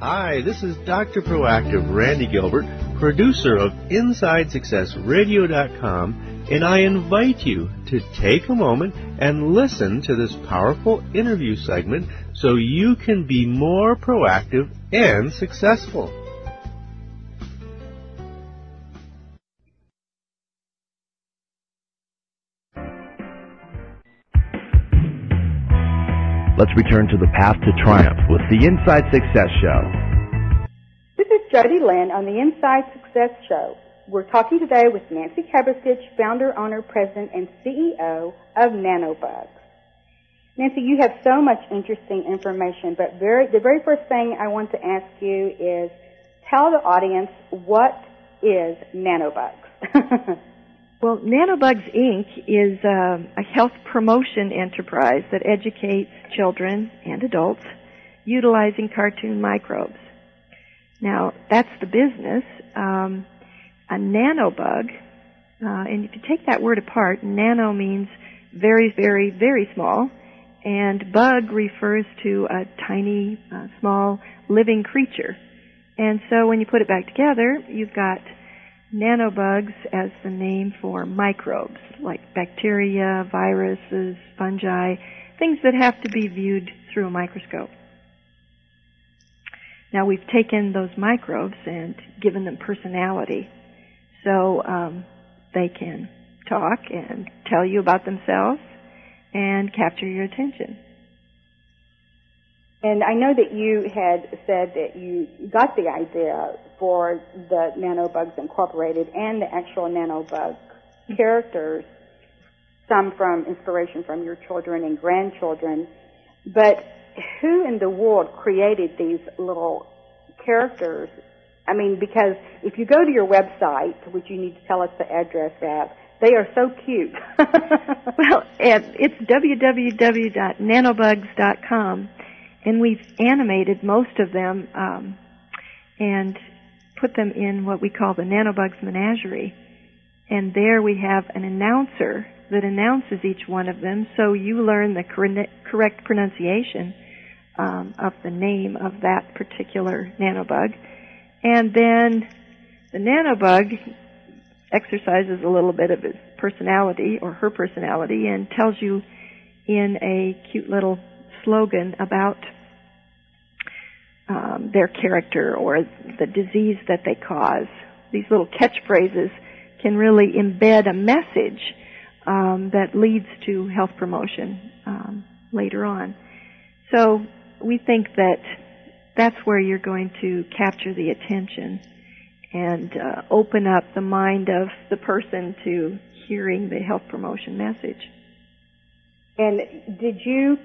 Hi, this is Dr. Proactive Randy Gilbert, producer of InsideSuccessRadio.com, and I invite you to take a moment and listen to this powerful interview segment so you can be more proactive and successful. Let's return to the path to triumph with the Inside Success Show. This is Jody Lynn on the Inside Success Show. We're talking today with Nancy Haberstich, founder, owner, president, and CEO of Nanobugs. Nancy, you have so much interesting information, but the very first thing I want to ask you is tell the audience, what is Nanobugs? Well, Nanobugs Inc. is a health promotion enterprise that educates children and adults utilizing cartoon microbes. Now, that's the business. A nanobug, and if you take that word apart, nano means very, very, very small, and bug refers to a tiny, small, living creature. And so when you put it back together, you've got nanobugs as the name for microbes, like bacteria, viruses, fungi, things that have to be viewed through a microscope. Now, we've taken those microbes and given them personality, so they can talk and tell you about themselves and capture your attention. And I know that you had said that you got the idea for the Nanobugs Incorporated and the actual nanobug characters, some from inspiration from your children and grandchildren. But who in the world created these little characters? I mean, because if you go to your website, which you need to tell us the address of, they are so cute. Well, it's www.nanobugs.com. And we've animated most of them and put them in what we call the Nanobugs Menagerie. And there we have an announcer that announces each one of them, so you learn the correct pronunciation of the name of that particular nanobug. And then the nanobug exercises a little bit of his personality or her personality and tells you in a cute little slogan about their character or the disease that they cause. These little catchphrases can really embed a message that leads to health promotion later on. So we think that that's where you're going to capture the attention and open up the mind of the person to hearing the health promotion message. And did you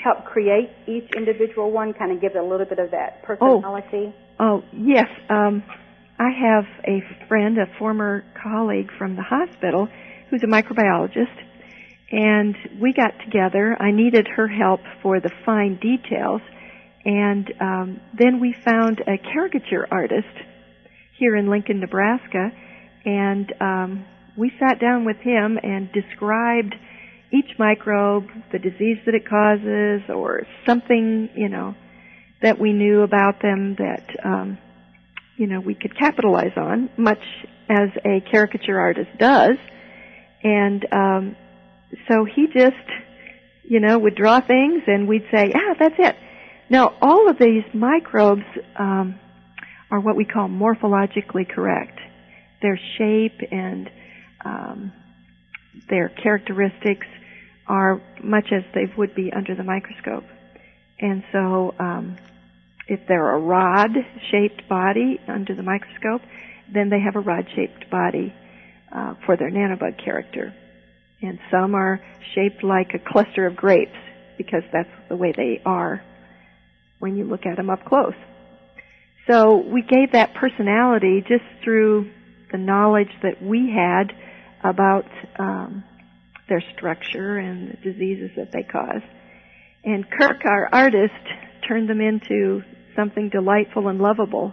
help create each individual one, kind of give it a little bit of that personality? Oh yes. I have a friend, a former colleague from the hospital, who's a microbiologist, and we got together. I needed her help for the fine details, and then we found a caricature artist here in Lincoln, Nebraska, and we sat down with him and described each microbe, the disease that it causes, or something, that we knew about them that, we could capitalize on, much as a caricature artist does. And so he just, would draw things, and we'd say, that's it. Now, all of these microbes are what we call morphologically correct. Their shape and their characteristics are much as they would be under the microscope. And so if they're a rod-shaped body under the microscope, then they have a rod-shaped body for their nanobug character. And some are shaped like a cluster of grapes because that's the way they are when you look at them up close. So we gave that personality just through the knowledge that we had about their structure and the diseases that they cause. And Kirk, our artist, turned them into something delightful and lovable.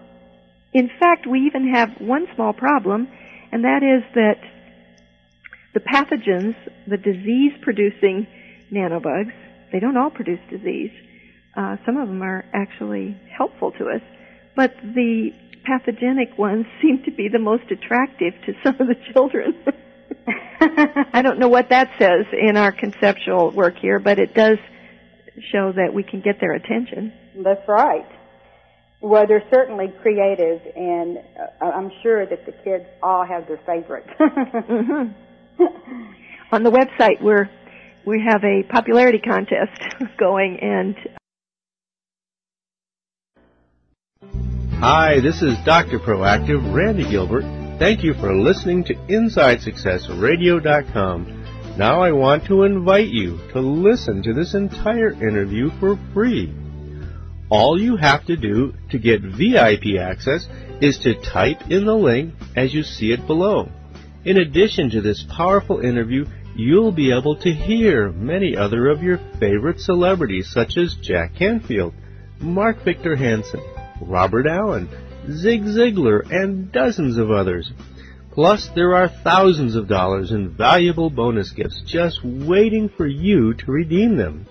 In fact, we even have one small problem, and that is that the pathogens, the disease-producing nanobugs, they don't all produce disease, Some of them are actually helpful to us, but the pathogenic ones seem to be the most attractive to some of the children. I don't know what that says in our conceptual work here, but it does show that we can get their attention. That's right. Well, they're certainly creative, and I'm sure that the kids all have their favorites. Mm-hmm. On the website, we have a popularity contest going, and Hi, this is Dr. Proactive, Randy Gilbert. Thank you for listening to InsideSuccessRadio.com. Now I want to invite you to listen to this entire interview for free. All you have to do to get VIP access is to type in the link as you see it below. In addition to this powerful interview, you'll be able to hear many other of your favorite celebrities such as Jack Canfield, Mark Victor Hansen, Robert Allen, Zig Ziglar, and dozens of others. Plus, there are thousands of dollars in valuable bonus gifts just waiting for you to redeem them.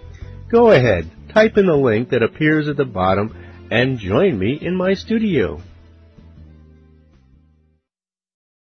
Go ahead, type in the link that appears at the bottom and join me in my studio.